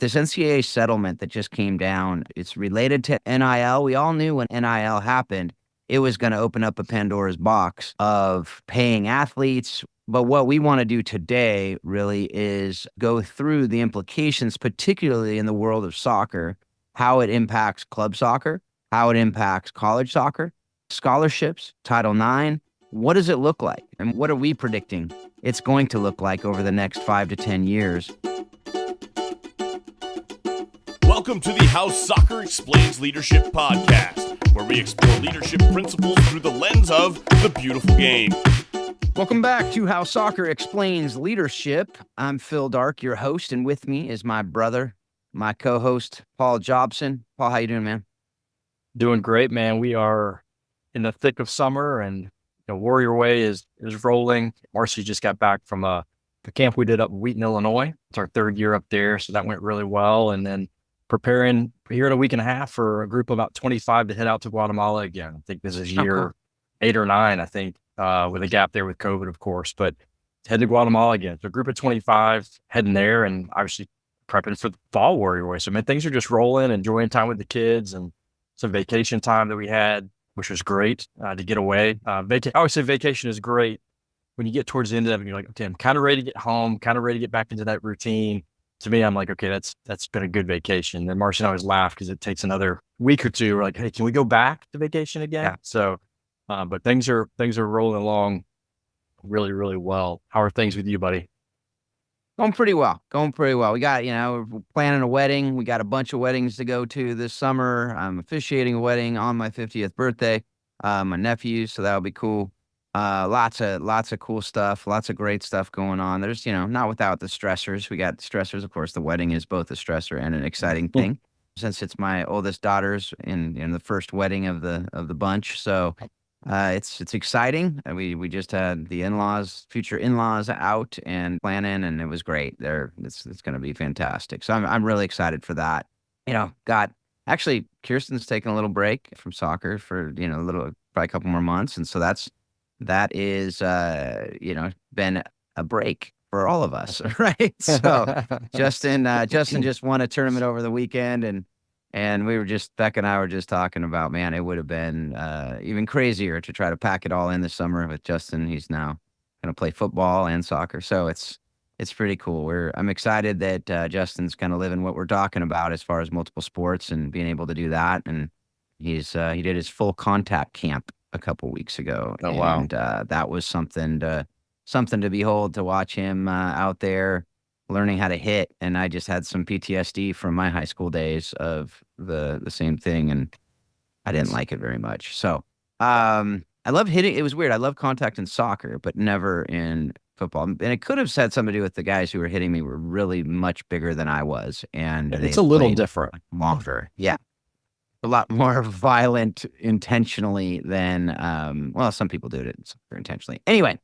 This NCAA settlement that just came down, it's related to NIL. We all knew when NIL happened, it was going to open up a Pandora's box of paying athletes. But what we want to do today really is go through the implications, particularly in the world of soccer, how it impacts club soccer, how it impacts college soccer, scholarships, Title IX. What does it look like? And what are we predicting it's going to look like over the next 5 to 10 years? Welcome to the How Soccer Explains Leadership podcast, where we explore leadership principles through the lens of the beautiful game. Welcome back to How Soccer Explains Leadership. I'm Phil Dark, your host, and with me is my brother, my co-host, Paul Jobson. Paul, how you doing, man? Doing great, man. We are in the thick of summer, and Warrior Way is rolling. Marcy just got back from the camp we did up in Wheaton, Illinois. It's our third year up there, so that went really well. And then preparing here in a week and a half for a group of about 25 to head out to Guatemala again. I think this is year 8 or 9, I think, with a gap there with COVID, of course, but head to Guatemala again. So a group of 25 heading there, and obviously prepping for the fall Warrior Way. So, man, things are just rolling, enjoying time with the kids and some vacation time that we had, which was great to get away. I always say vacation is great when you get towards the end of it and you're like, okay, I'm kind of ready to get home, kind of ready to get back into that routine. To me, I'm like, okay, that's been a good vacation. And Marcy and I always laugh because it takes another week or two. We're like, hey, can we go back to vacation again? Yeah. So, but things are rolling along really, really well. How are things with you, buddy? Going pretty well. We got, we're planning a wedding. We got a bunch of weddings to go to this summer. I'm officiating a wedding on my 50th birthday, my nephew, so that'll be cool. Lots of cool stuff, lots of great stuff going on. There's, not without the stressors. We got stressors. Of course, the wedding is both a stressor and an exciting thing since it's my oldest daughter's in the first wedding of the bunch. So, it's exciting. We just had the future in-laws out and planning, and it was great. It's going to be fantastic. So I'm really excited for that. Actually, Kirsten's taking a little break from soccer for, probably a couple more months. And so that is, been a break for all of us, right? So Justin just won a tournament over the weekend, and Beck and I were just talking about, man, it would have been even crazier to try to pack it all in this summer with Justin. He's now going to play football and soccer. So it's pretty cool. I'm excited that Justin's kind of living what we're talking about as far as multiple sports and being able to do that. And he did his full contact camp a couple weeks ago. Oh, wow. And that was something to behold, to watch him out there learning how to hit. And I just had some PTSD from my high school days of the same thing, and I didn't like it very much. So I love hitting. It was weird. I love contact in soccer, but never in football. And it could have had something to do with the guys who were hitting me were really much bigger than I was. And it's a little different. Longer. Yeah. A lot more violent intentionally than, some people do it intentionally. Anyway,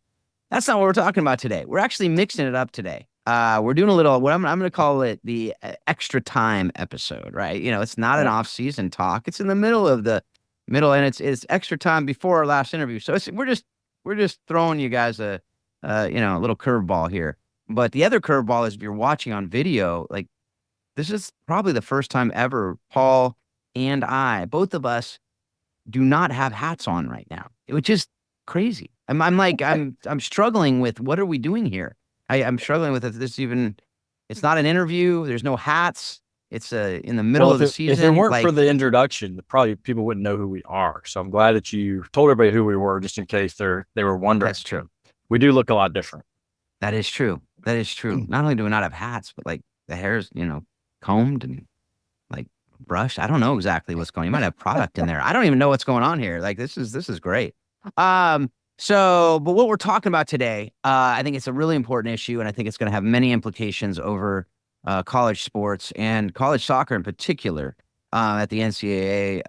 that's not what we're talking about today. We're actually mixing it up today. We're doing a little, what I'm going to call it the extra time episode, right? It's not an off-season talk. It's in the middle, and it's extra time before our last interview. So we're just throwing you guys a little curveball here. But the other curveball is if you're watching on video, like this is probably the first time ever Paul and I, both of us, do not have hats on right now. It was just crazy. I'm struggling with what are we doing here? I'm struggling with this even. It's not an interview. There's no hats. It's in the middle of the season. If it weren't for the introduction, probably people wouldn't know who we are. So I'm glad that you told everybody who we were, just in case they were wondering. That's true. We do look a lot different. That is true. Not only do we not have hats, but like the hair's combed and like brushed. I don't know exactly what's going on. You might have product in there. I don't even know what's going on here. Like this is great. But what we're talking about today, I think it's a really important issue, and I think it's going to have many implications over college sports and college soccer in particular. At the NCAA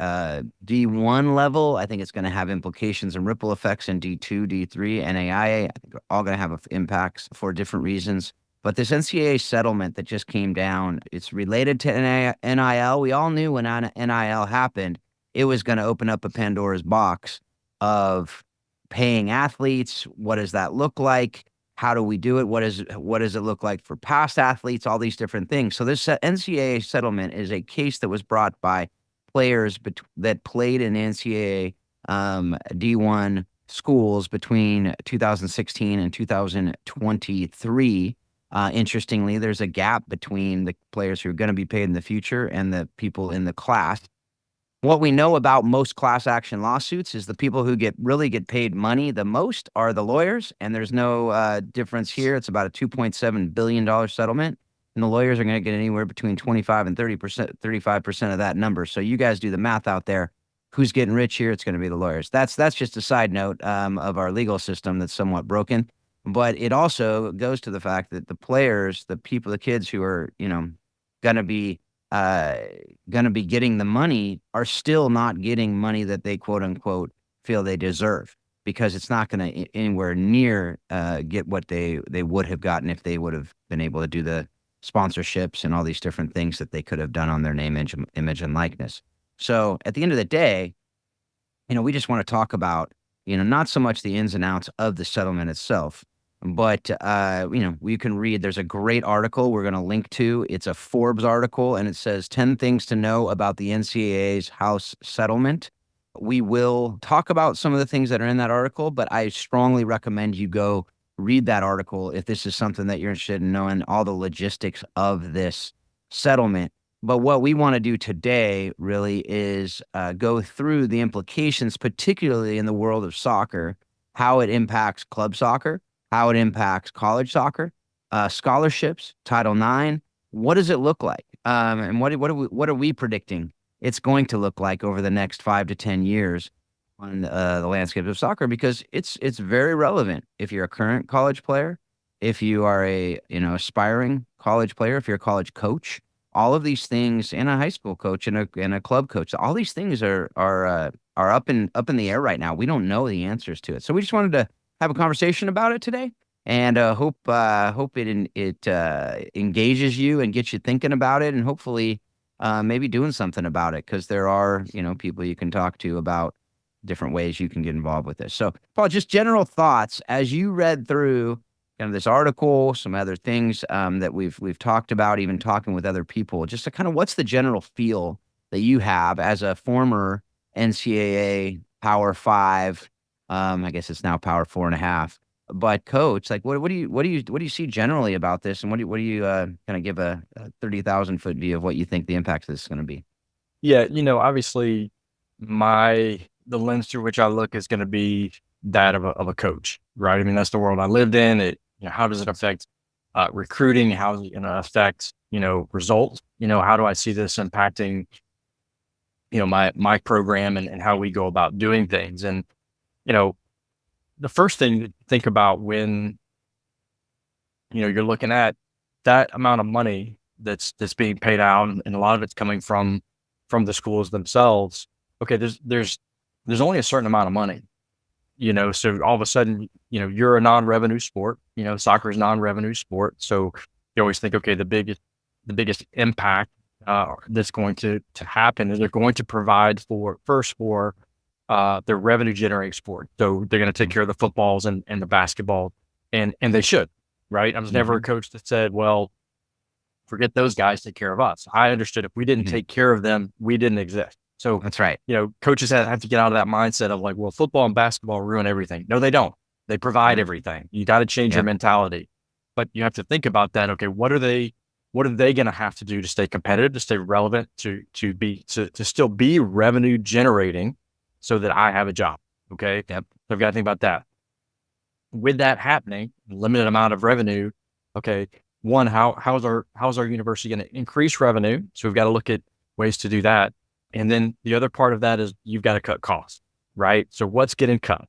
D1 level, I think it's going to have implications and ripple effects in D2, D3, NAIA. I think they're all going to have impacts for different reasons. But this NCAA settlement that just came down, it's related to NIL. We all knew when NIL happened, it was going to open up a Pandora's box of paying athletes. What does that look like? How do we do it? What does it look like for past athletes? All these different things. So this NCAA settlement is a case that was brought by players that played in NCAA D1 schools between 2016 and 2023. Interestingly, there's a gap between the players who are going to be paid in the future and the people in the class. What we know about most class action lawsuits is the people who really get paid money the most are the lawyers, and there's no difference here. It's about a $2.7 billion settlement, and the lawyers are going to get anywhere between 25 and 30%, 35% of that number. So you guys do the math out there. Who's getting rich here? It's going to be the lawyers. That's just a side note of our legal system that's somewhat broken, but it also goes to the fact that the players, the people, the kids who are going to be getting the money are still not getting money that they quote unquote feel they deserve, because it's not going to anywhere near get what they would have gotten if they would have been able to do the sponsorships and all these different things that they could have done on their name, image and likeness. So at the end of the day, we just want to talk about, not so much the ins and outs of the settlement itself, but, you can read, there's a great article we're going to link to. It's a Forbes article, and it says 10 things to know about the NCAA's House settlement. We will talk about some of the things that are in that article, but I strongly recommend you go read that article if this is something that you're interested in knowing all the logistics of this settlement. But what we want to do today really is go through the implications, particularly in the world of soccer, how it impacts club soccer, how it impacts college soccer, scholarships, Title IX. What does it look like? And what are we predicting it's going to look like over the next 5 to 10 years on the landscape of soccer? Because it's very relevant if you're a current college player, if you are a aspiring college player, if you're a college coach. All of these things, and a high school coach and a club coach, all these things are up in the air right now. We don't know the answers to it, so we just wanted to have a conversation about it today, and hope it engages you and gets you thinking about it, and hopefully maybe doing something about it, because there are people you can talk to about different ways you can get involved with this. So, Paul, just general thoughts as you read through this article, some other things that we've talked about, even talking with other people, just to kind of what's the general feel that you have as a former NCAA Power 5, I guess it's now Power 4.5, but coach, like what do you see generally about this, and what do you kind of give a 30,000-foot view of what you think the impact of this is going to be? Yeah, obviously the lens through which I look is going to be that of a coach, right? I mean, that's the world I lived in. How does it affect recruiting? How is it going to affect, results? How do I see this impacting, my program and how we go about doing things? And, the first thing to think about when, you're looking at that amount of money that's being paid out, and a lot of it's coming from the schools themselves. Okay, there's only a certain amount of money. So all of a sudden, you're a non-revenue sport, soccer is non-revenue sport. So you always think, okay, the biggest impact that's going to happen is they're going to provide for their revenue generating sport. So they're going to take care of the footballs and the basketball, and they should, right? I was never a coach that said, well, forget those guys, take care of us. I understood if we didn't take care of them, we didn't exist. So That's right. Coaches have to get out of that mindset of like, well, football and basketball ruin everything. No, they don't. They provide everything. You got to change your mentality, but you have to think about that. Okay, what are they going to have to do to stay competitive, to stay relevant, to still be revenue generating, so that I have a job? Okay, so I've got to think about that. With that happening, limited amount of revenue. Okay, one, how's our university going to increase revenue? So we've got to look at ways to do that. And then the other part of that is you've got to cut costs, right? So what's getting cut?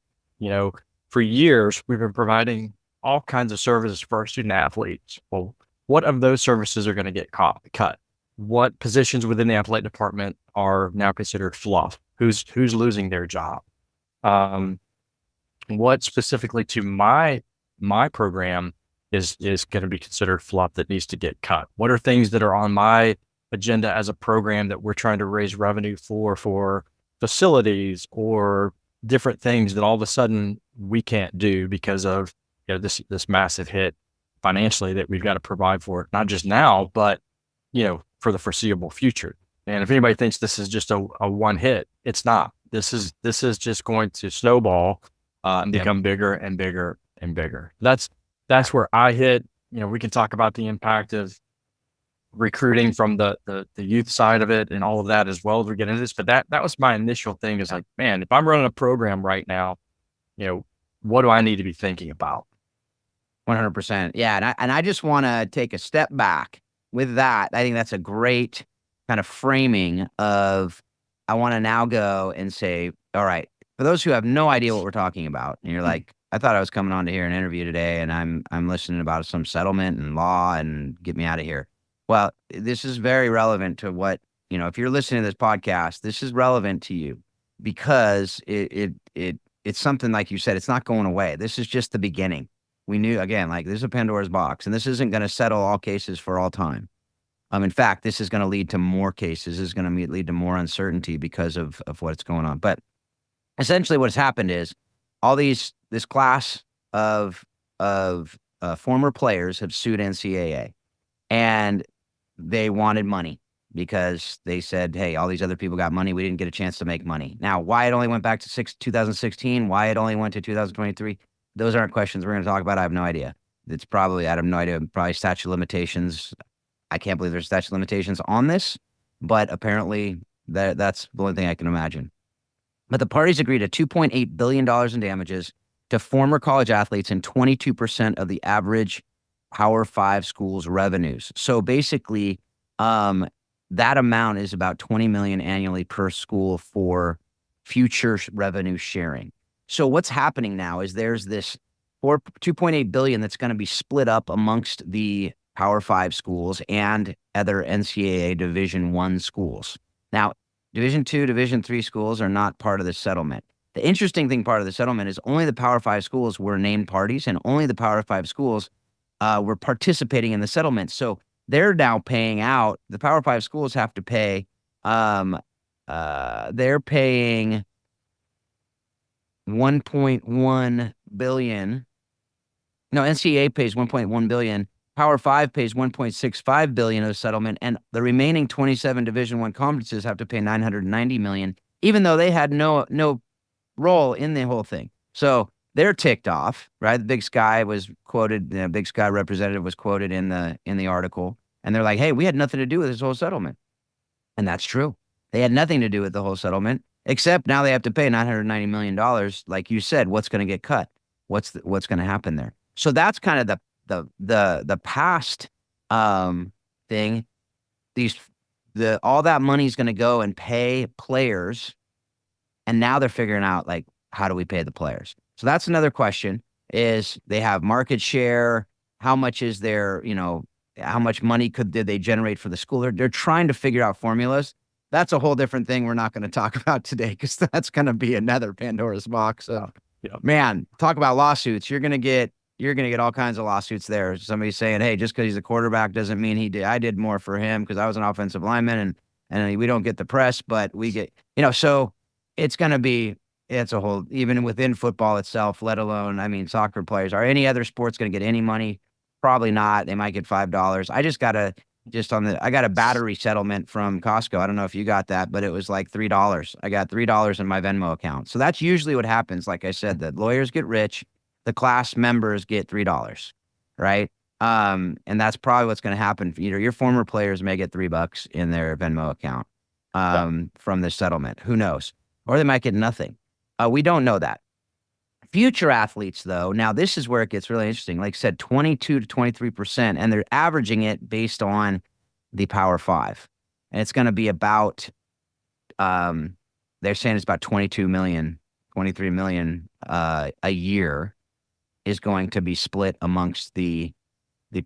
For years, we've been providing all kinds of services for our student athletes. Well, what of those services are going to get cut? What positions within the athletic department are now considered fluff? Who's losing their job? What specifically to my program is going to be considered fluff that needs to get cut? What are things that are on my agenda as a program that we're trying to raise revenue for facilities or different things that all of a sudden we can't do because of this massive hit financially that we've got to provide for it, not just now, but for the foreseeable future. And if anybody thinks this is just a one hit, it's not. This is just going to snowball and become bigger and bigger and bigger. That's where I hit. We can talk about the impact of recruiting from the youth side of it and all of that as well as we get into this. But that was my initial thing, is like, man, if I'm running a program right now, what do I need to be thinking about? 100%. Yeah. And I just want to take a step back with that. I think that's a great kind of framing of, I want to now go and say, all right, for those who have no idea what we're talking about, and you're like, I thought I was coming on to hear an interview today, and I'm listening about some settlement and law and get me out of here. Well, this is very relevant to what, if you're listening to this podcast, this is relevant to you because it's something, like you said, it's not going away. This is just the beginning. We knew, again, like, this is a Pandora's box, and this isn't going to settle all cases for all time. In fact, this is going to lead to more cases. This is going to lead to more uncertainty because of what's going on. But essentially what's happened is this class of former players have sued NCAA, and they wanted money because they said, hey, all these other people got money. We didn't get a chance to make money. Now, why it only went back to 2016, why it only went to 2023, those aren't questions we're going to talk about. I have no idea. I have no idea. Probably statute of limitations. I can't believe there's statute of limitations on this, but apparently that's the only thing I can imagine. But the parties agreed to $2.8 billion in damages to former college athletes and 22% of the average Power 5 schools' revenues. So basically, that amount is about $20 million annually per school for future revenue sharing. So what's happening now is there's this $2.8 billion that's going to be split up amongst the Power 5 schools and other NCAA Division I schools. Now, Division II, Division III schools are not part of the settlement. The interesting thing part of the settlement is only the Power 5 schools were named parties, and only the Power 5 schools were participating in the settlement. So they're now paying out. The Power 5 schools have to pay. They're paying $1.1 billion. No, NCAA pays $1.1 billion. Power 5 pays $1.65 billion of the settlement, and the remaining 27 Division I conferences have to pay $990 million, even though they had no role in the whole thing. So they're ticked off, right? The Big Sky was quoted. The Big Sky representative was quoted in the article, and they're like, "Hey, we had nothing to do with this whole settlement," and that's true. They had nothing to do with the whole settlement, except now they have to pay $990 million. Like you said, what's going to get cut? What's going to happen there? So that's kind of the past thing. All that money is going to go and pay players, and now they're figuring out, like, how do we pay the players? So that's another question. Is they have market share? How much is their, how much money did they generate for the school? They're trying to figure out formulas. That's a whole different thing we're not going to talk about today, because that's going to be another Pandora's box. So, man, talk about lawsuits. You're going to get all kinds of lawsuits there. Somebody saying, hey, just because he's a quarterback doesn't mean I did more for him because I was an offensive lineman, and we don't get the press, but we get, so it's going to be, it's a whole, even within football itself, let alone, soccer players. Are any other sports going to get any money? Probably not. They might get $5. I got a battery settlement from Costco. I don't know if you got that, but it was like $3. I got $3 in my Venmo account. So that's usually what happens. Like I said, the lawyers get rich. The class members get $3, right? And that's probably what's going to happen. Your former players may get $3 in their Venmo account from this settlement. Who knows? Or they might get nothing. We don't know that. Future athletes, though, now this is where it gets really interesting. Like I said, 22 to 23%, and they're averaging it based on the Power 5. And it's going to be about, they're saying it's about 23 million a year is going to be split amongst the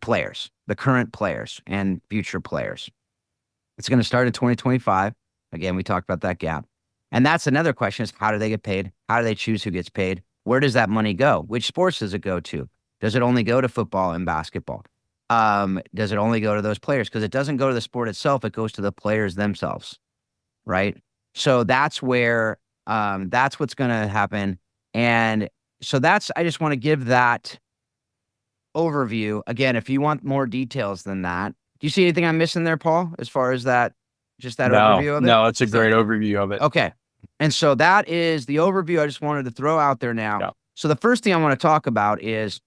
players, the current players and future players. It's going to start in 2025. Again, we talked about that gap. And that's another question, is how do they get paid? How do they choose who gets paid? Where does that money go? Which sports does it go to? Does it only go to football and basketball? Does it only go to those players? Because it doesn't go to the sport itself. It goes to the players themselves, right? So that's where, that's what's going to happen. And so I just want to give that overview. Again, if you want more details than that, do you see anything I'm missing there, Paul, as far as that, just that overview of it? No, it's a Is that- great overview of it. Okay. And so that is the overview I just wanted to throw out there now. Yeah. So the first thing I want to talk about is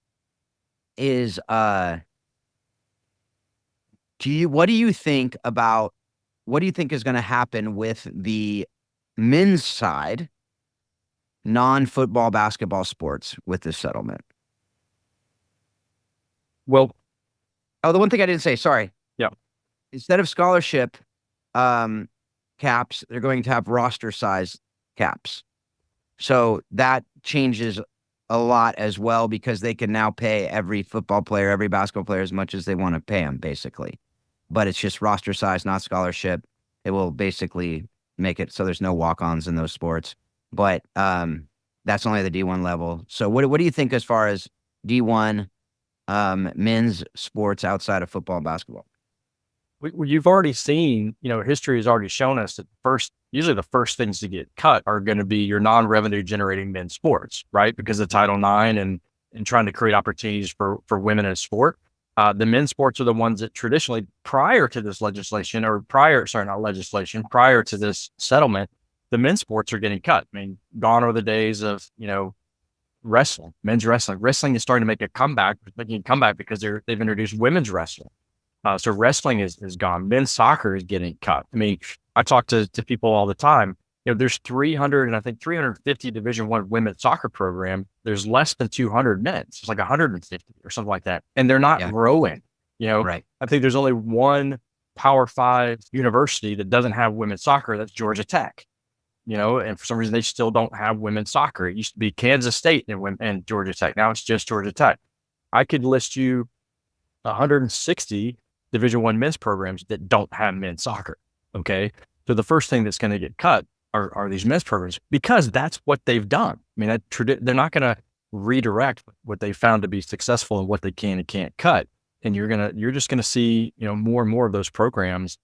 what do you think is going to happen with the men's side, non-football basketball sports with this settlement? Well, the one thing I didn't say, sorry. Yeah. Instead of scholarship caps, they're going to have roster size caps. So that changes a lot as well, because they can now pay every football player, every basketball player as much as they want to pay them, basically. But it's just roster size, not scholarship. It will basically make it so there's no walk-ons in those sports. But that's only the D1 level. So what do you think as far as D1 men's sports outside of football and basketball? You've already seen, history has already shown us that usually the first things to get cut are going to be your non-revenue generating men's sports, right? Because of Title IX and trying to create opportunities for women in sport. The men's sports are the ones that traditionally, prior to this legislation, prior to this settlement, the men's sports are getting cut. I mean, gone are the days of, wrestling, men's wrestling. Wrestling is starting to make a comeback, because they've introduced women's wrestling. So wrestling is gone. Men's soccer is getting cut. I mean, I talk to people all the time. There's 350 Division I women's soccer program. There's less than 200 men's. It's like 150 or something like that. And they're not growing, Right. I think there's only one Power 5 university that doesn't have women's soccer. That's Georgia Tech, and for some reason they still don't have women's soccer. It used to be Kansas State and Georgia Tech. Now it's just Georgia Tech. I could list you 160 Division I men's programs that don't have men's soccer. Okay. So the first thing that's going to get cut are these men's programs, because that's what they've done. I mean, they're not going to redirect what they found to be successful and what they can and can't cut. And you're just going to see, more and more of those programs,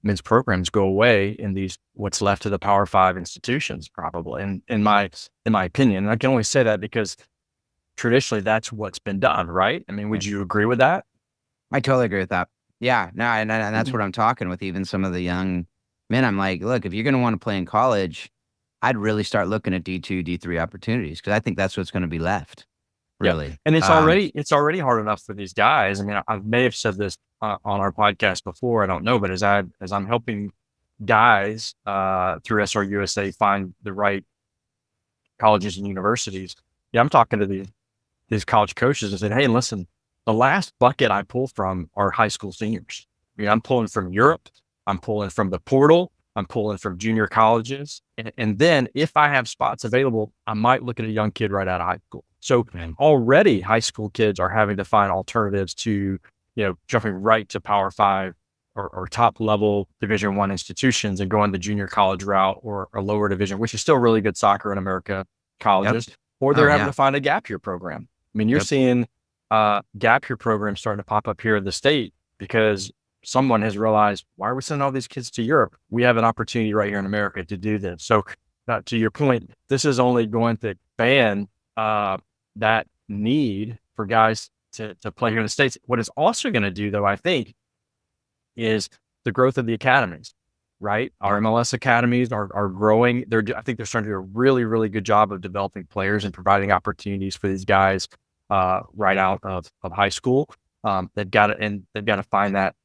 men's programs, go away in these, what's left of the Power 5 institutions, probably, in my opinion. And I can only say that because traditionally that's what's been done, right? I mean, would you agree with that? I totally agree with that. Yeah, no, and that's what I'm talking with even some of the young men. I'm like, look, if you're going to want to play in college, I'd really start looking at D2, D3 opportunities, because I think that's what's going to be left, really. Yeah. And it's already hard enough for these guys. I mean, I may have said this on our podcast before, I don't know, but as I'm helping guys through SRUSA find the right colleges and universities, I'm talking to these college coaches and said, hey, listen, the last bucket I pull from are high school seniors. I mean, I'm pulling from Europe. I'm pulling from the portal. I'm pulling from junior colleges. And then if I have spots available, I might look at a young kid right out of high school. So already high school kids are having to find alternatives to, jumping right to Power 5 or top level Division I institutions and going the junior college route or a lower division, which is still really good soccer in America, colleges, or they're having to find a gap year program. I mean, you're seeing gap year programs starting to pop up here in the state because someone has realized, why are we sending all these kids to Europe? We have an opportunity right here in America to do this. So to your point, this is only going to expand that need for guys to play here in the States. What it's also going to do, though, I think, is the growth of the academies, right? Our MLS academies are growing. I think they're starting to do a really, really good job of developing players and providing opportunities for these guys right out of high school. They've got to find that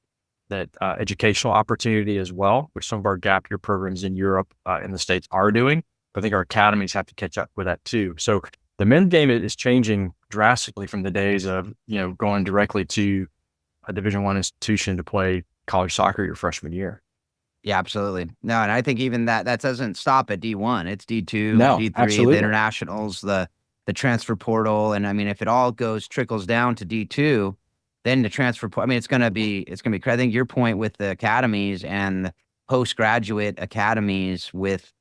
educational opportunity as well, which some of our gap year programs in Europe in the States are doing. But I think our academies have to catch up with that too. So the men's game is changing drastically from the days of, going directly to a Division I institution to play college soccer your freshman year. Yeah, absolutely. No, and I think even that doesn't stop at D1. It's D2, No, D3, absolutely. the internationals, the transfer portal. And I mean, if it all trickles down to D2, then the transfer portal, I mean, it's going to be, I think your point with the academies and postgraduate academies with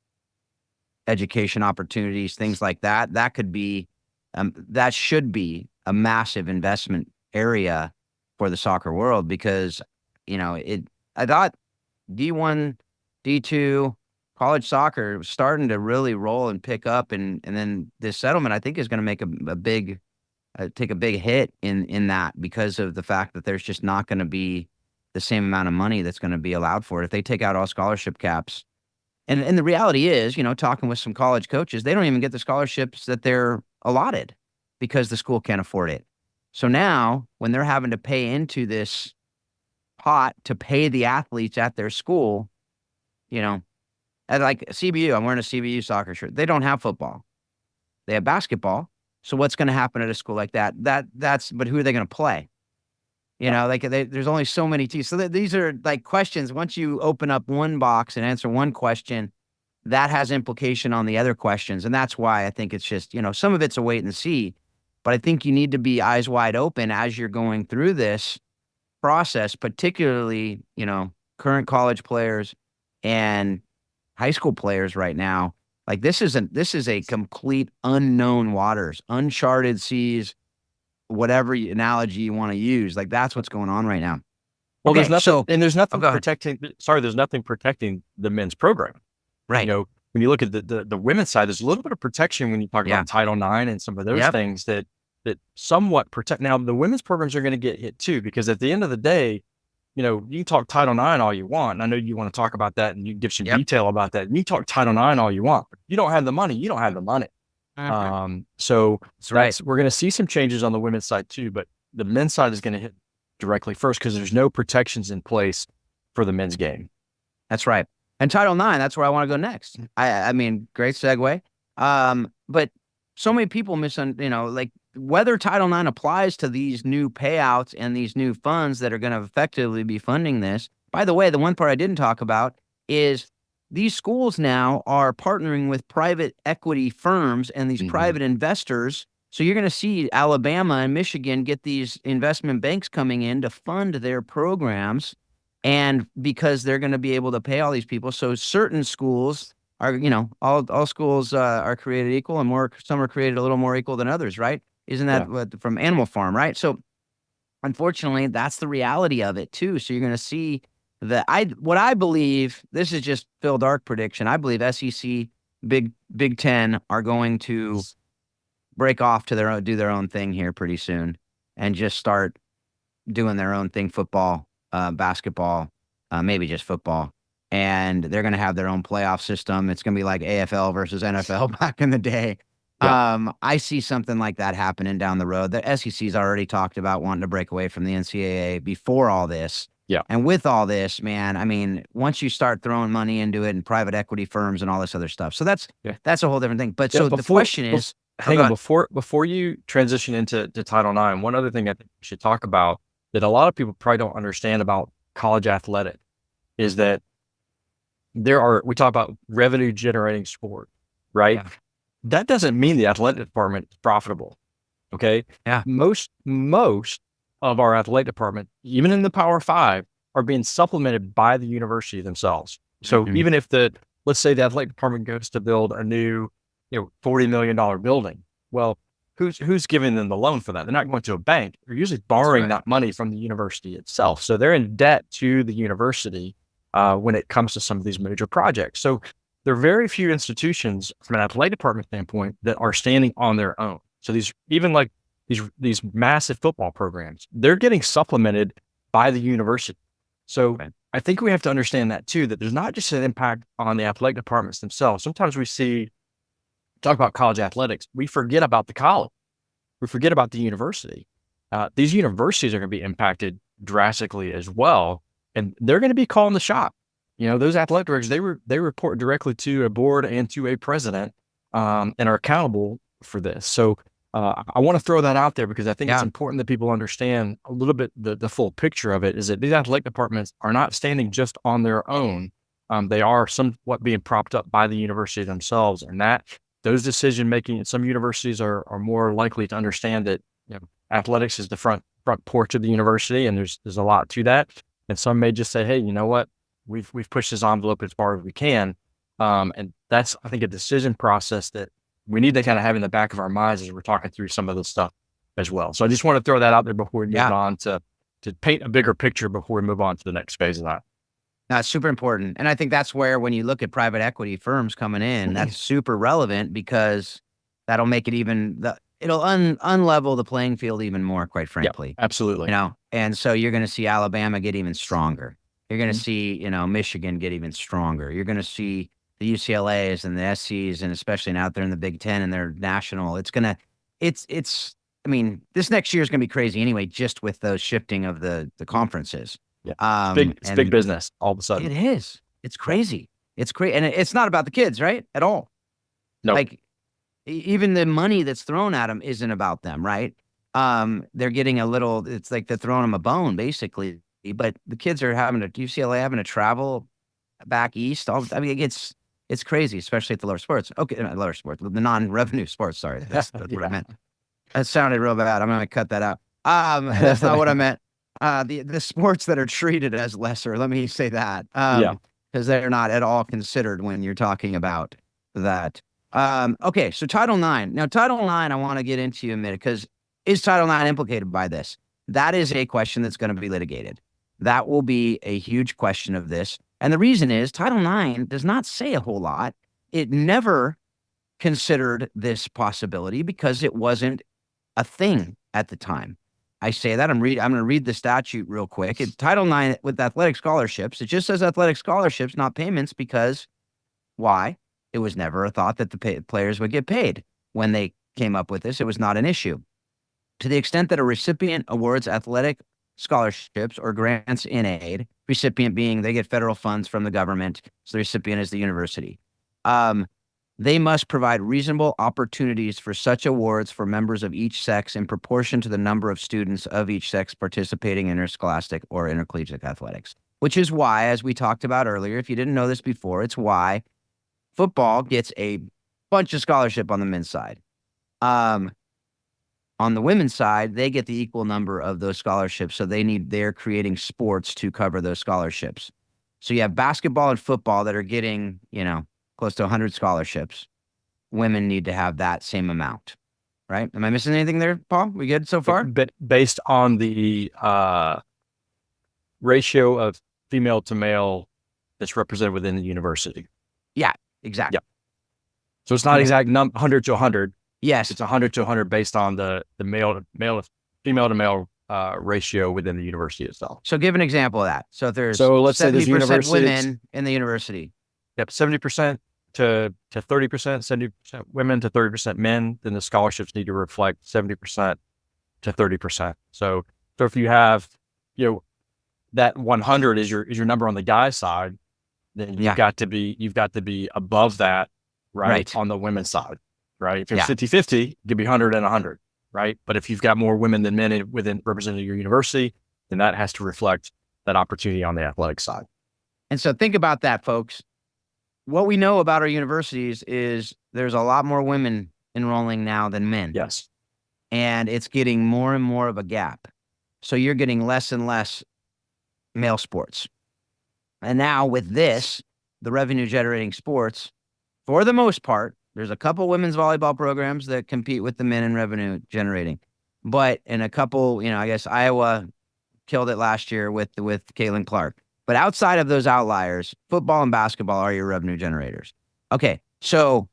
education opportunities, things like that, that could be, that should be a massive investment area for the soccer world, because, I thought D1, D2, college soccer was starting to really roll and pick up, and then this settlement, I think, is going to make a big take a big hit in that because of the fact that there's just not going to be the same amount of money that's going to be allowed for it if they take out all scholarship caps. And the reality is, talking with some college coaches, they don't even get the scholarships that they're allotted because the school can't afford it. So now when they're having to pay into this pot to pay the athletes at their school, at like CBU, I'm wearing a CBU soccer shirt. They don't have football. They have basketball. So what's going to happen at a school like that? But who are they going to play? There's only so many teams. So these are like questions. Once you open up one box and answer one question, that has implication on the other questions. And that's why I think it's just, some of it's a wait and see, but I think you need to be eyes wide open as you're going through this process, particularly, current college players and high school players right now. Like this is a complete unknown waters, uncharted seas, whatever analogy you want to use. Like that's what's going on right now. Well, there's nothing, and there's nothing go ahead. there's nothing protecting the men's program. Right. When you look at the women's side, there's a little bit of protection when you talk about Title IX and some of those things that somewhat protect. Now, the women's programs are going to get hit too, because at the end of the day, you can talk Title IX all you want. And I know you want to talk about that and you can give some detail about that. And you talk Title IX all you want, but you don't have the money. You don't have the money. So we're going to see some changes on the women's side too, but the men's side is going to hit directly first because there's no protections in place for the men's game. That's right. And Title IX, that's where I want to go next. I mean, great segue. But so many people like whether Title IX applies to these new payouts and these new funds that are going to effectively be funding this. By the way, the one part I didn't talk about is these schools now are partnering with private equity firms and these private investors. So you're going to see Alabama and Michigan get these investment banks coming in to fund their programs. And because they're going to be able to pay all these people. So certain schools are, all schools are created equal, and some are created a little more equal than others, right? Isn't that what, from Animal Farm, right? So unfortunately, that's the reality of it too. So you're going to see what I believe, this is just Phil Dark prediction. I believe SEC, Big Ten are going to break off to do their own thing here pretty soon and just start doing their own thing, football, basketball, maybe just football. And they're going to have their own playoff system. It's going to be like AFL versus NFL back in the day. Yeah. I see something like that happening down the road. The SEC's already talked about wanting to break away from the NCAA before all this. Yeah. And with all this, man, I mean, once you start throwing money into it and private equity firms and all this other stuff. So that's a whole different thing. But so the question is, hang on, before you transition into Title IX, one other thing I think we should talk about that a lot of people probably don't understand about college athletic is that we talk about revenue generating sport, right? Yeah. That doesn't mean the athletic department is profitable. Okay. Yeah. Most of our athletic department, even in the Power Five, are being supplemented by the university themselves. So even if let's say the athletic department goes to build a new, $40 million building, well, who's giving them the loan for that? They're not going to a bank. They're usually borrowing that money from the university itself. So they're in debt to the university when it comes to some of these major projects. So there are very few institutions from an athletic department standpoint that are standing on their own. So these massive football programs, they're getting supplemented by the university. So I think we have to understand that too, that there's not just an impact on the athletic departments themselves. Sometimes we talk about college athletics, we forget about the college. We forget about the university. These universities are going to be impacted drastically as well. And they're going to be calling the shot. Those athletic directors, they report directly to a board and to a president and are accountable for this. So I want to throw that out there because I think it's important that people understand a little bit the full picture of it, is that these athletic departments are not standing just on their own. They are somewhat being propped up by the university themselves, and those decision making at some universities are more likely to understand that athletics is the front porch of the university, and there's a lot to that. And some may just say, hey, you know what, we've pushed this envelope as far as we can, and that's, I think, a decision process that we need to kind of have in the back of our minds as we're talking through some of this stuff as well. So I just want to throw that out there before we move on to paint a bigger picture before we move on to the next phase of that. That's super important. And I think that's where, when you look at private equity firms coming in, that's super relevant, because that'll make it even, it'll unlevel the playing field even more, quite frankly. Absolutely. And so you're going to see Alabama get even stronger. You're going to Mhm. see, Michigan get even stronger. You're going to see the UCLAs and the SCs, and especially now out there in the Big Ten and their national. I mean, this next year is going to be crazy anyway, just with those shifting of the conferences. Yeah. It's big And business all of a sudden. it is. It's crazy. It's crazy. And it's not about the kids, right? At all. No. Like, even the money that's thrown at them isn't about them, right? They're getting it's like they're throwing them a bone, basically. But the kids are UCLA having to travel back east. I mean, it's crazy, especially at the lower sports. Okay, not lower sports, the non-revenue sports. Sorry, that's what I meant. That sounded real bad. I'm gonna cut that out. That's not what I meant. The sports that are treated as lesser. Let me say that. Because they're not at all considered when you're talking about that. Okay, so Title IX. Now, Title IX, I want to get into in a minute, because is Title IX implicated by this? That is a question that's going to be litigated. That will be a huge question of this. And the reason is Title IX does not say a whole lot. It never considered this possibility because it wasn't a thing at the time. I say that I'm going to read the statute real quick. It's Title IX with athletic scholarships. It just says athletic scholarships, not payments, because why? It was never a thought that the players would get paid. When they came up with this, it was not an issue. To the extent that a recipient awards athletic scholarships or grants in aid, recipient being they get federal funds from the government, so the recipient is the university. They must provide reasonable opportunities for such awards for members of each sex in proportion to the number of students of each sex participating in interscholastic or intercollegiate athletics. Which is why, as we talked about earlier, if you didn't know this before, it's why football gets a bunch of scholarship on the men's side. On the women's side, they get the equal number of those scholarships, so they're creating sports to cover those scholarships. So you have basketball and football that are getting, close to 100 scholarships. Women need to have that same amount, right? Am I missing anything there, Paul? We good so far? But based on the ratio of female to male that's represented within the university. Yeah, exactly. Yep. So it's not exact 100 to 100. Yes. It's 100 to 100 based on the female to male ratio within the university itself. So give an example of that. So if there's let's say there's 70% women in the university. Yep, 70% to 30%, 70% women to 30% men, then the scholarships need to reflect 70% to 30%. So if you have, that 100 is your number on the guy's side, then you've got to be above that, right? On the women's side, right? If it's 50-50, it could be 100 and 100, right? But if you've got more women than men within representing your university, then that has to reflect that opportunity on the athletic side. And so think about that, folks. What we know about our universities is there's a lot more women enrolling now than men. Yes. And it's getting more and more of a gap. So you're getting less and less male sports. And now with this, the revenue generating sports, for the most part, there's a couple women's volleyball programs that compete with the men in revenue generating. But in a couple, I guess Iowa killed it last year with Caitlin Clark. But outside of those outliers, football and basketball are your revenue generators. Okay, so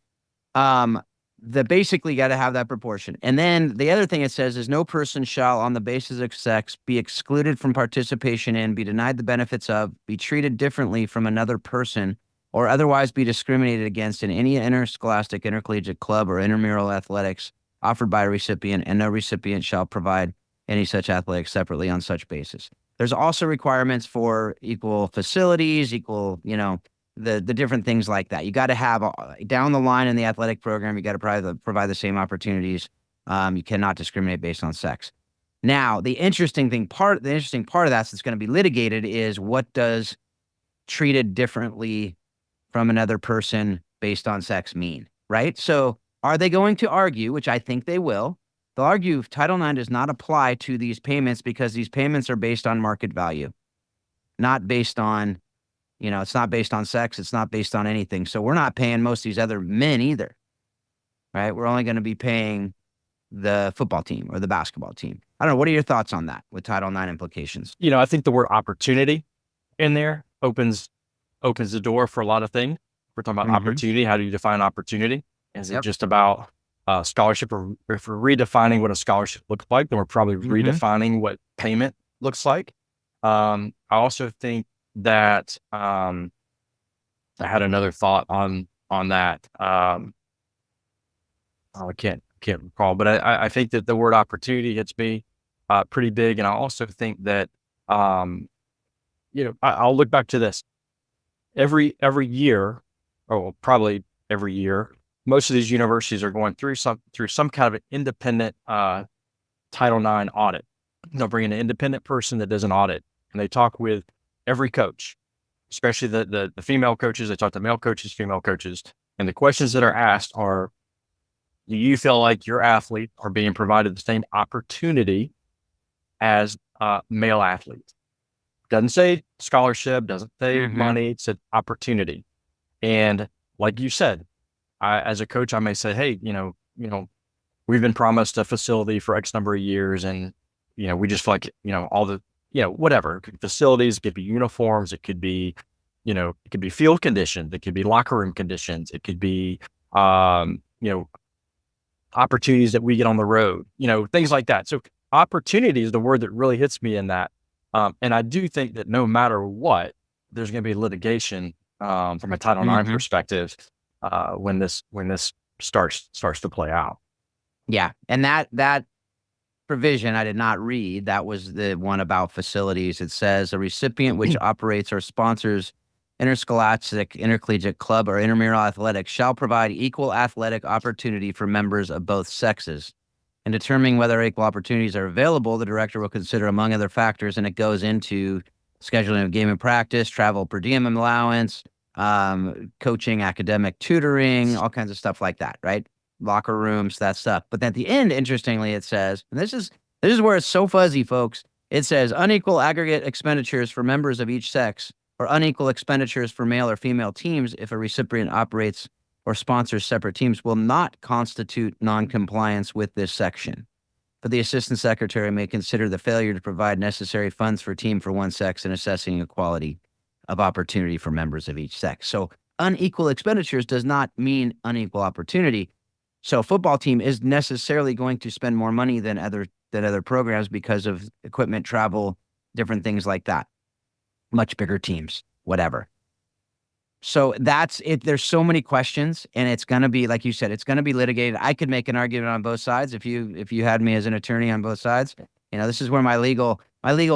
basically got to have that proportion. And then the other thing it says is no person shall, on the basis of sex, be excluded from participation in, be denied the benefits of, be treated differently from another person, or otherwise be discriminated against in any interscholastic, intercollegiate club, or intramural athletics offered by a recipient, and no recipient shall provide any such athletics separately on such basis. There's also requirements for equal facilities, equal, the different things like that. You got to have down the line in the athletic program, you got to provide the same opportunities. You cannot discriminate based on sex. Now, the interesting part of that that's going to be litigated is what does treated differently from another person based on sex mean, right? So are they going to argue, which I think they will, they'll argue Title IX does not apply to these payments because these payments are based on market value, not based on, it's not based on sex. It's not based on anything. So we're not paying most of these other men either, right? We're only going to be paying the football team or the basketball team. I don't know. What are your thoughts on that with Title IX implications? I think the word opportunity in there opens the door for a lot of things. We're talking about opportunity. How do you define opportunity? Is it just about scholarship, or if we're redefining what a scholarship looks like, then we're probably redefining what payment looks like. I also think that I had another thought on that. I can't recall, but I think that the word opportunity hits me pretty big, and I also think that I'll look back to this every year, or probably every year. Most of these universities are going through some kind of an independent Title IX audit. They'll bring in an independent person that does an audit, and they talk with every coach, especially the female coaches. They talk to male coaches, female coaches, and the questions that are asked are, do you feel like your athletes are being provided the same opportunity as male athletes? Doesn't say scholarship, doesn't say money, it's an opportunity. And like you said, as a coach, I may say, hey, we've been promised a facility for X number of years, and we just feel like all the whatever, it could be facilities, it could be uniforms, it could be it could be field conditions, it could be locker room conditions, it could be opportunities that we get on the road, things like that. So opportunity is the word that really hits me in that. And I do think that no matter what, there's going to be litigation from a Title IX perspective when this starts to play out. Yeah, and that provision I did not read. That was the one about facilities. It says a recipient which operates or sponsors interscholastic, intercollegiate club, or intramural athletics shall provide equal athletic opportunity for members of both sexes. In determining whether equal opportunities are available, the director will consider, among other factors, and it goes into scheduling of game and practice, travel per diem allowance, coaching, academic tutoring, all kinds of stuff like that, right? Locker rooms, that stuff. But at the end, interestingly, it says, and this is where it's so fuzzy, folks. It says unequal aggregate expenditures for members of each sex, or unequal expenditures for male or female teams if a recipient operates or sponsors separate teams, will not constitute noncompliance with this section. But the assistant secretary may consider the failure to provide necessary funds for a team for one sex in assessing equality of opportunity for members of each sex. So unequal expenditures does not mean unequal opportunity. So a football team is necessarily going to spend more money than other programs because of equipment, travel, different things like that. Much bigger teams, whatever. So that's it. There's so many questions, and it's going to be, like you said, it's going to be litigated. I could make an argument on both sides if you had me as an attorney on both sides. This is where my legal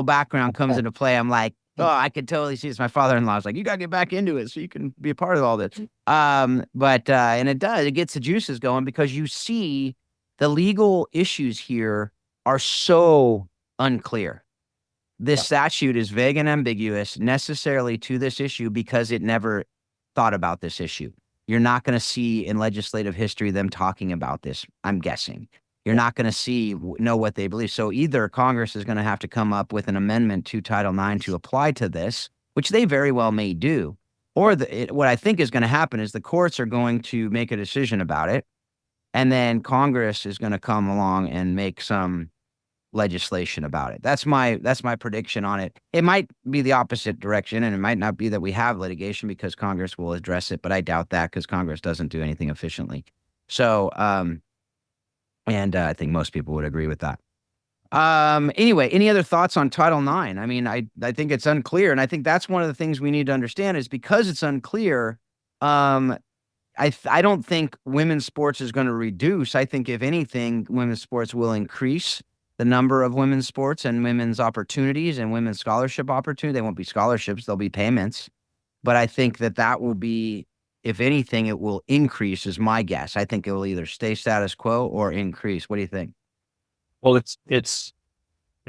background comes into play. I'm like, oh, I could totally see this. My father-in-law's like, you got to get back into it so you can be a part of all this. And it gets the juices going, because you see the legal issues here are so unclear. This statute is vague and ambiguous necessarily to this issue because it never thought about this issue. You're not going to see in legislative history them talking about this, I'm guessing. You're not going to know what they believe. So either Congress is going to have to come up with an amendment to Title IX to apply to this, which they very well may do, or what I think is going to happen is the courts are going to make a decision about it, and then Congress is going to come along and make some legislation about it. That's my prediction on it. It might be the opposite direction, and it might not be that we have litigation because Congress will address it, but I doubt that because Congress doesn't do anything efficiently. So, and I think most people would agree with that. Anyway, any other thoughts on Title IX? I mean, I think it's unclear, and I think that's one of the things we need to understand is because it's unclear, I don't think women's sports is going to reduce. I think if anything, women's sports will increase the number of women's sports and women's opportunities and women's scholarship opportunities. They won't be scholarships, they'll be payments. But I think that will be, if anything, it will increase is my guess. I think it will either stay status quo or increase. What do you think? Well, it's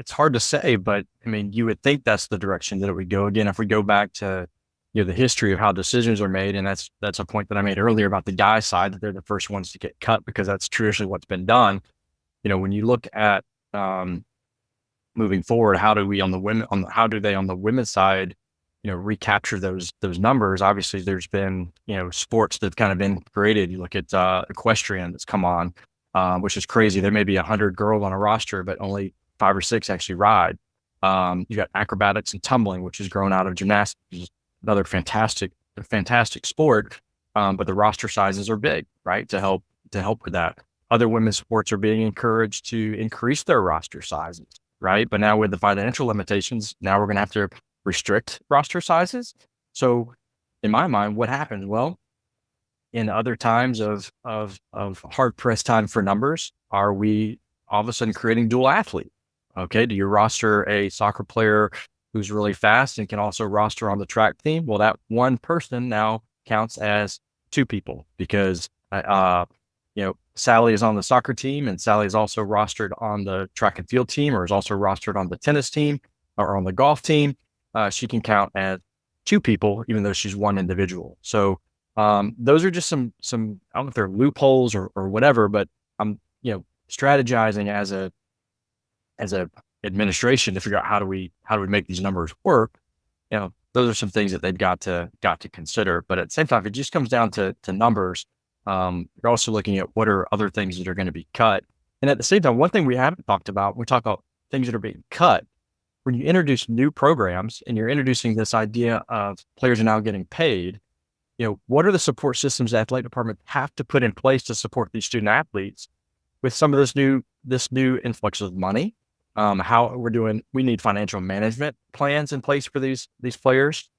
hard to say, but I mean, you would think that's the direction that it would go. Again, if we go back to the history of how decisions are made, and that's a point that I made earlier about the guy side, that they're the first ones to get cut because that's traditionally what's been done. When you look at moving forward, how do they on the women's side, recapture those numbers? Obviously, there's been sports that've kind of been created. You look at equestrian that's come on, which is crazy. There may be 100 girls on a roster, but only 5 or 6 actually ride. You got acrobatics and tumbling, which has grown out of gymnastics, which is another fantastic sport. But the roster sizes are big, right? To help with that. Other women's sports are being encouraged to increase their roster sizes, right? But now with the financial limitations, now we're going to have to restrict roster sizes. So in my mind, what happened? Well, in other times of hard pressed time for numbers, are we all of a sudden creating dual athlete? Okay, do you roster a soccer player who's really fast and can also roster on the track team? Well, that one person now counts as two people because Sally is on the soccer team and Sally is also rostered on the track and field team, or is also rostered on the tennis team or on the golf team. She can count as two people, even though she's one individual. So those are just some, I don't know if they're loopholes or whatever, but I'm, strategizing as a administration to figure out how do we make these numbers work. Those are some things that they've got to consider. But at the same time, if it just comes down to numbers, you're also looking at what are other things that are going to be cut. And at the same time, one thing we haven't talked about, we talk about things that are being cut. When you introduce new programs and you're introducing this idea of players are now getting paid, what are the support systems the athletic department have to put in place to support these student athletes with some of this new influx of money? How we're doing, we need financial management plans in place for these players.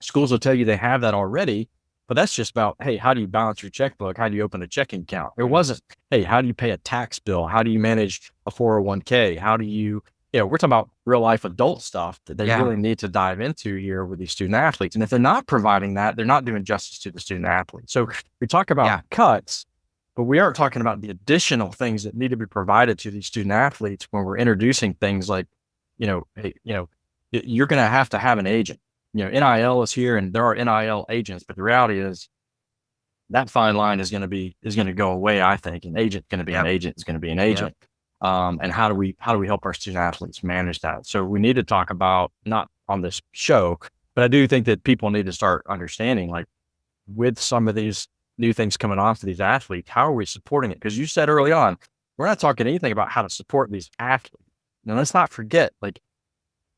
Schools will tell you they have that already, but that's just about, hey, how do you balance your checkbook? How do you open a checking account? It wasn't, hey, how do you pay a tax bill? How do you manage a 401k? How do you, we're talking about real life adult stuff that they really need to dive into here with these student athletes. And if they're not providing that, they're not doing justice to the student athlete. So we talk about cuts, but we aren't talking about the additional things that need to be provided to these student athletes when we're introducing things like, you're going to have an agent. NIL is here and there are NIL agents, but the reality is that fine line is going to go away. I think an agent going to be an agent is going to be an agent. And how do we help our student athletes manage that? So we need to talk about, not on this show, but I do think that people need to start understanding, like, with some of these new things coming on to these athletes, how are we supporting it? Because you said early on, we're not talking anything about how to support these athletes. Now, let's not forget, like,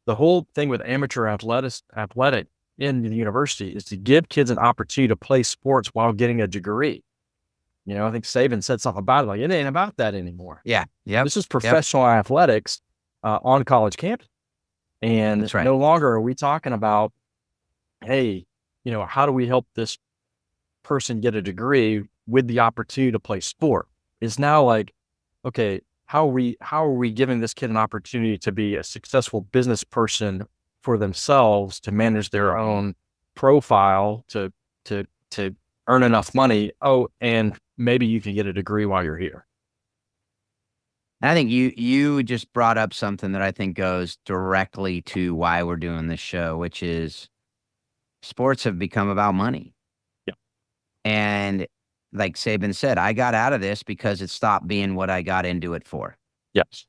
the whole thing with amateur athletic in the university is to give kids an opportunity to play sports while getting a degree. I think Saban said something about it, like, it ain't about that anymore. Yeah. Yeah. This is professional athletics on college campus. And That's right. No longer are we talking about, hey, how do we help this person get a degree with the opportunity to play sport? It's now like, okay, how are we giving this kid an opportunity to be a successful business person for themselves, to manage their own profile, to earn enough money? Oh, and maybe you can get a degree while you're here. And I think you just brought up something that I think goes directly to why we're doing this show, which is sports have become about money. Yeah. And like Saban said, I got out of this because it stopped being what I got into it for. Yes.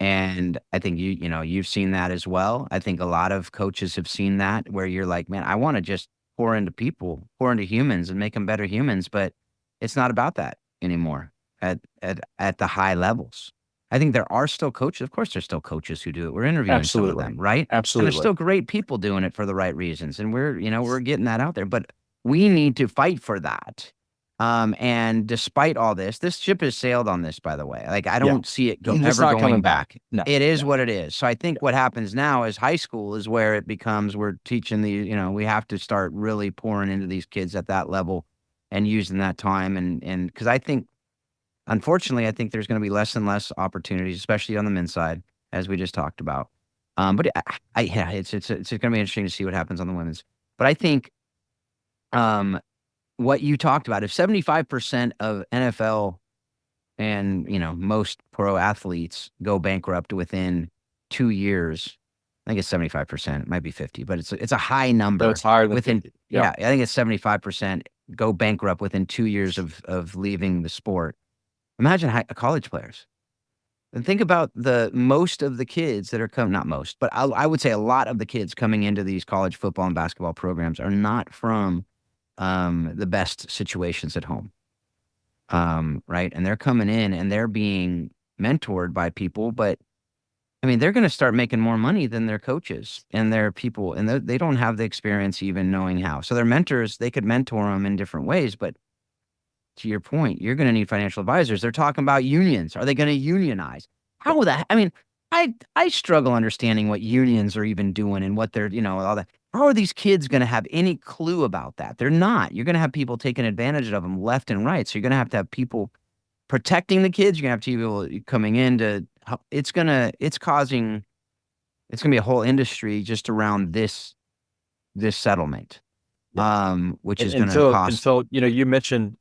And I think you've seen that as well. I think a lot of coaches have seen that, where you're like, man, I want to just pour into people, pour into humans and make them better humans. But it's not about that anymore at the high levels. I think there are still coaches. Of course, there's still coaches who do it. We're interviewing some of them, right? Absolutely. And there's still great people doing it for the right reasons. And we're getting that out there. But we need to fight for that. And despite all this ship has sailed on this, by the way. Like, I don't see it ever going back. No, it is what it is. So I think what happens now is high school is where it becomes, we're teaching we have to start really pouring into these kids at that level and using that time. And because I think, unfortunately, I think there's going to be less and less opportunities, especially on the men's side, as we just talked about. But it's going to be interesting to see what happens on the women's. But I think, what you talked about, if 75% of NFL and, most pro athletes go bankrupt within 2 years, I think it's 75%, it might be 50, but it's a high number. So it's higher than within 50. Yeah, I think it's 75% go bankrupt within 2 years of leaving the sport. Imagine college players. And think about most of the kids that are coming, not most, but I would say a lot of the kids coming into these college football and basketball programs are not from the best situations at home. Right. And they're coming in and they're being mentored by people, but I mean, they're going to start making more money than their coaches and their people. And they don't have the experience even knowing how. So their mentors, they could mentor them in different ways, but to your point, you're going to need financial advisors. They're talking about unions. Are they going to unionize? How will that? I mean, I struggle understanding what unions are even doing and what they're, all that. How are these kids going to have any clue about that? They're not. You're going to have people taking advantage of them left and right. So you're going to have people protecting the kids. You're going to have people coming in to, it's going to be a whole industry just around this settlement. Which is going to cost. Until, you mentioned,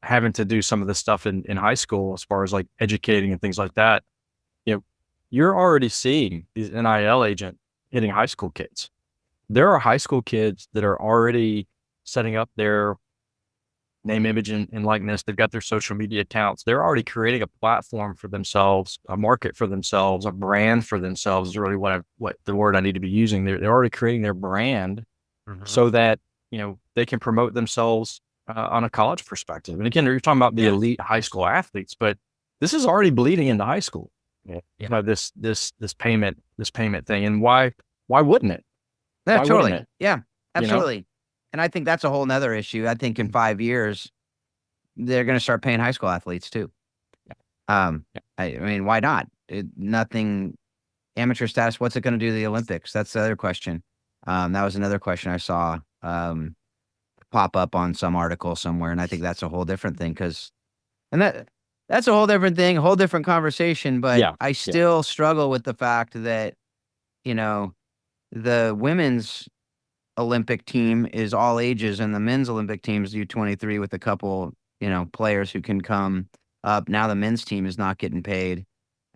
having to do some of this stuff in high school, as far as like educating and things like that, you're already seeing these NIL agent hitting high school kids. There are high school kids that are already setting up their name, image, and likeness. They've got their social media accounts. They're already creating a platform for themselves, a market for themselves, a brand for themselves is really what the word I need to be using. They're already creating their brand so that, they can promote themselves on a college perspective. And again, you're talking about the elite high school athletes, but this is already bleeding into high school. This payment thing. And why wouldn't it? Yeah, Why totally. wouldn't it? Yeah, absolutely. And I think that's a whole nother issue. I think in 5 years, they're going to start paying high school athletes too. I mean, why not? Nothing, amateur status. What's it going to do to the Olympics? That's the other question. That was another question I saw pop up on some article somewhere. And I think that's a whole different thing that's a whole different thing, a whole different conversation. But I still struggle with the fact that, the women's Olympic team is all ages and the men's Olympic team is U23 with a couple, players who can come up. Now the men's team is not getting paid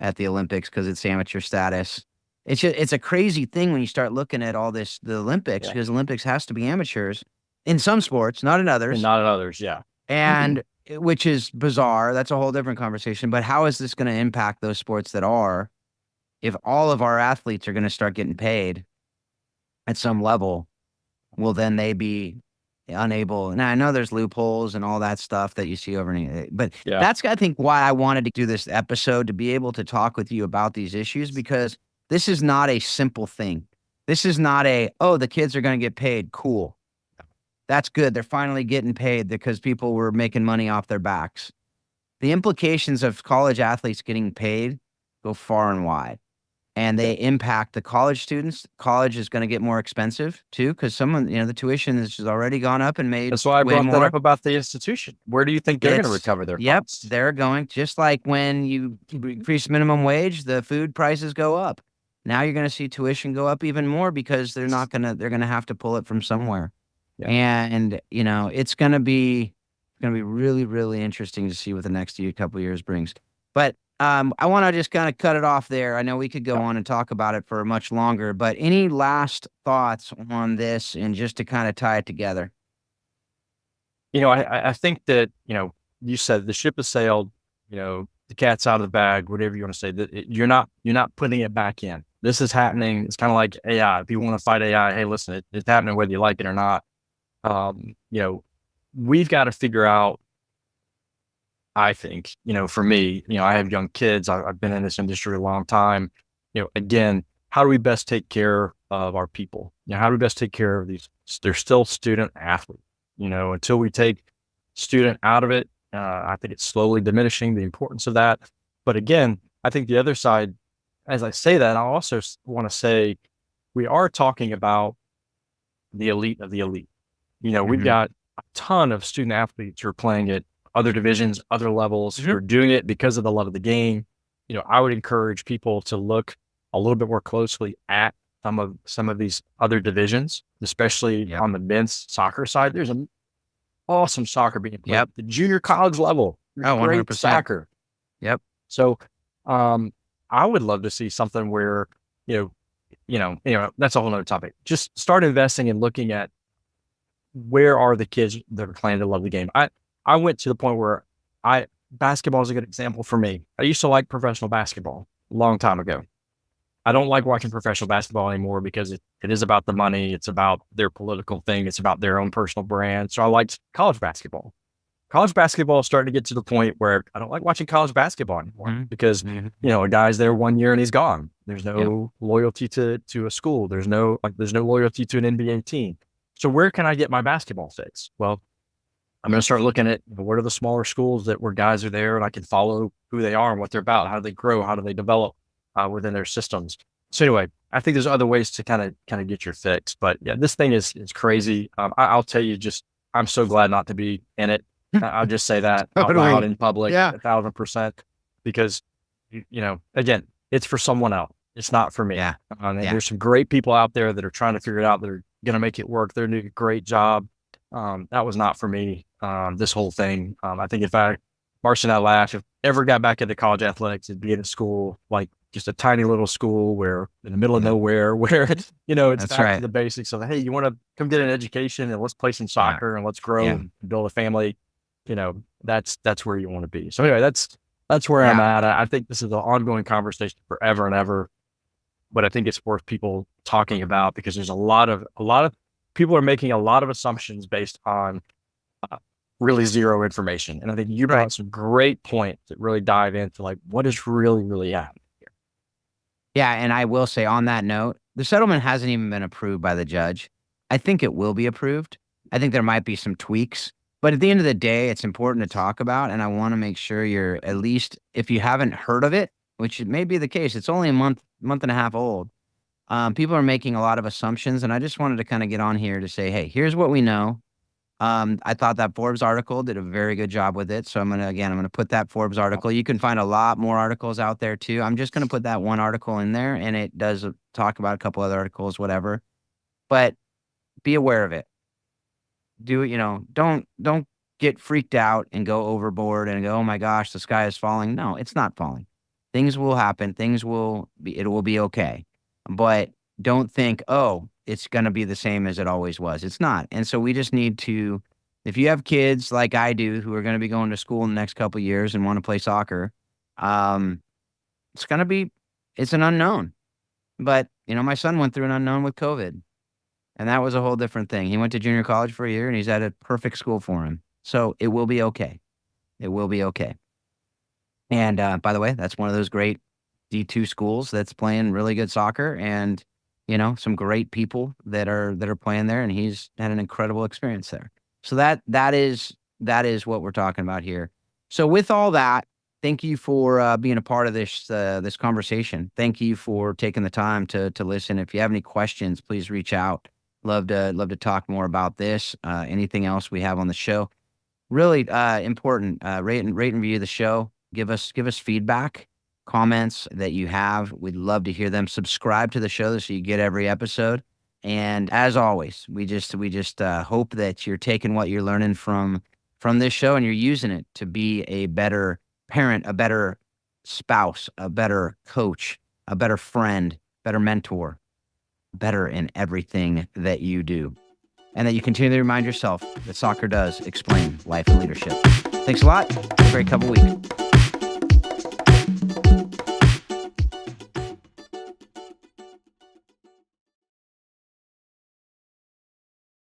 at the Olympics because it's amateur status. It's a crazy thing when you start looking at all this, the Olympics, because Olympics has to be amateurs in some sports, not in others. And not in others, yeah. And which is bizarre. That's a whole different conversation. But how is this going to impact those sports that are, if all of our athletes are going to start getting paid at some level, will then they be unable? Now, I know there's loopholes and all that stuff that you see over but that's, I think, why I wanted to do this episode, to be able to talk with you about these issues, because this is not a simple thing. This is not the kids are going to get paid. Cool. That's good. They're finally getting paid because people were making money off their backs. The implications of college athletes getting paid go far and wide, and they impact the college students. College is going to get more expensive too, because the tuition has already gone up and made. That's why I brought that up about the institution. Where do you think they're going to recover their costs? They're going, just like when you increase minimum wage, the food prices go up. Now you're going to see tuition go up even more because they're going to have to pull it from somewhere. Yeah. And, it's going to be really, really interesting to see what the next couple of years brings. But I want to just kind of cut it off there. I know we could go on and talk about it for much longer, but any last thoughts on this, and just to kind of tie it together? I think that, you said the ship has sailed, the cat's out of the bag, whatever you want to say, that you're not putting it back in. This is happening. It's kind of like AI. If you want to fight AI, hey, listen, it's happening whether you like it or not. We've got to figure out, I think, for me, I have young kids. I've been in this industry a long time. Again, how do we best take care of our people? How do we best take care of these? They're still student athletes. Until we take student out of it, I think it's slowly diminishing the importance of that. But again, I think the other side, as I say that, I also want to say we are talking about the elite of the elite. We've got a ton of student athletes who are playing at other divisions, other levels, who are doing it because of the love of the game. I would encourage people to look a little bit more closely at some of these other divisions, especially on the men's soccer side. There's an awesome soccer being played at the junior college level. Great 100%. Soccer. So, I would love to see something where, that's a whole nother topic. Just start investing and looking at where are the kids that are playing to love the game. I went to the point where basketball is a good example for me. I used to like professional basketball a long time ago. I don't like watching professional basketball anymore because it is about the money. It's about their political thing. It's about their own personal brand. So I liked college basketball. College basketball is starting to get to the point where I don't like watching college basketball anymore because, a guy's there 1 year and he's gone. There's no loyalty to a school. There's no loyalty to an NBA team. So where can I get my basketball fix? Well, I'm going to start looking at what are the smaller schools where guys are there and I can follow who they are and what they're about. How do they grow? How do they develop within their systems? So anyway, I think there's other ways to kind of get your fix. But yeah, this thing is crazy. I'll tell you, I'm so glad not to be in it. I'll just say that out loud in public, 1,000%, because again, it's for someone else. It's not for me. There's some great people out there that are trying to figure it out. That are going to make it work. They're doing a great job. That was not for me. This whole thing. I think Marcy and I laugh, if ever got back into college athletics, it'd be in a school like just a tiny little school where in the middle of nowhere, where it's back to the basics of, hey, you want to come get an education and let's play some soccer and let's grow and build a family. That's where you want to be. So anyway, that's where I'm at. I think this is an ongoing conversation forever and ever, but I think it's worth people talking about because there's a lot of people are making a lot of assumptions based on really zero information. And I think you brought some great points that really dive into like what is really happening here. Yeah. And I will say on that note, the settlement hasn't even been approved by the judge. I think it will be approved. I think there might be some tweaks, but at the end of the day, it's important to talk about. And I want to make sure you're at least, if you haven't heard of it, which it may be the case, it's only a month and a half old. People are making a lot of assumptions, and I just wanted to kind of get on here to say, hey, here's what we know. I thought that Forbes article did a very good job with it. So I'm going to put that Forbes article. You can find a lot more articles out there too. I'm just going to put that one article in there, and it does talk about a couple other articles, whatever, but be aware of it. Don't get freaked out and go overboard and go, oh my gosh, the sky is falling. No, it's not falling. Things will happen. It will be okay. But don't think, oh, it's going to be the same as it always was. It's not. And so we just need to, if you have kids like I do who are going to be going to school in the next couple of years and want to play soccer, it's an unknown. But, my son went through an unknown with COVID, and that was a whole different thing. He went to junior college for a year, and he's at a perfect school for him. So it will be okay. It will be okay. And by the way, that's one of those great D2 schools that's playing really good soccer, and some great people that are playing there, and he's had an incredible experience there. So that is what we're talking about here. So with all that, thank you for being a part of this conversation. Thank you for taking the time to listen. If you have any questions, please reach out. Love to talk more about this. Anything else we have on the show. Really important. Rate and review the show. Give us feedback, comments that you have. We'd love to hear them. Subscribe to the show so you get every episode. And as always, we just hope that you're taking what you're learning from this show and you're using it to be a better parent, a better spouse, a better coach, a better friend, better mentor, better in everything that you do. And that you continue to remind yourself that soccer does explain life and leadership. Thanks a lot. Have a great couple weeks.